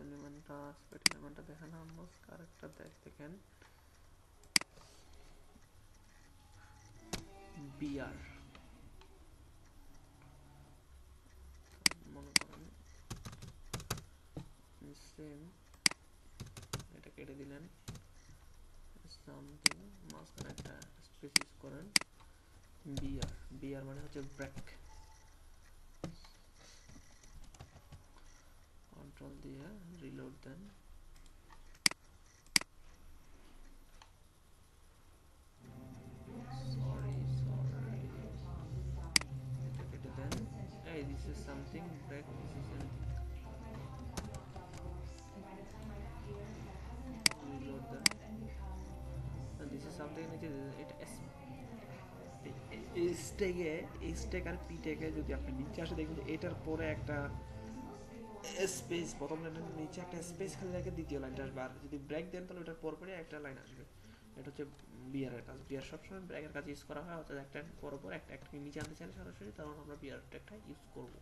এলিমেন্টটা spate এলিমেন্টটা দেখেন আমরা আরেকটা দেখেন বিআর মনে করেন সেম এটা কেটে দিলেন সামথিং মাঝখানে একটা স্পেস ইউজ করেন বিআর বিআর মানে হচ্ছে ব্রেক কন্ট্রোল দিয়ে রিলোড দেন hey this is something break this is anything reload them and this is something which is it স্টেকে স্টেক আর পিটেকে যদি আপনি নিচে আসে দেখবেন এটার পরে একটা স্পেস প্রথম লাইনের নিচে একটা স্পেস খালি রেখে দ্বিতীয় লাইনটা আসবে আর যদি ব্রেক দেন তাহলে ওটার পরপরই একটা লাইন আসবে এটা হচ্ছে বিয়ারের কাজ বিয়ার সবসময় ব্রেকের কাজ ইউজ করা হয় অর্থাৎ একটা পর একটা নিচে আনতে চাইলে সরাসরি তখন আমরা বিয়ার ট্যাগটা ইউজ করবো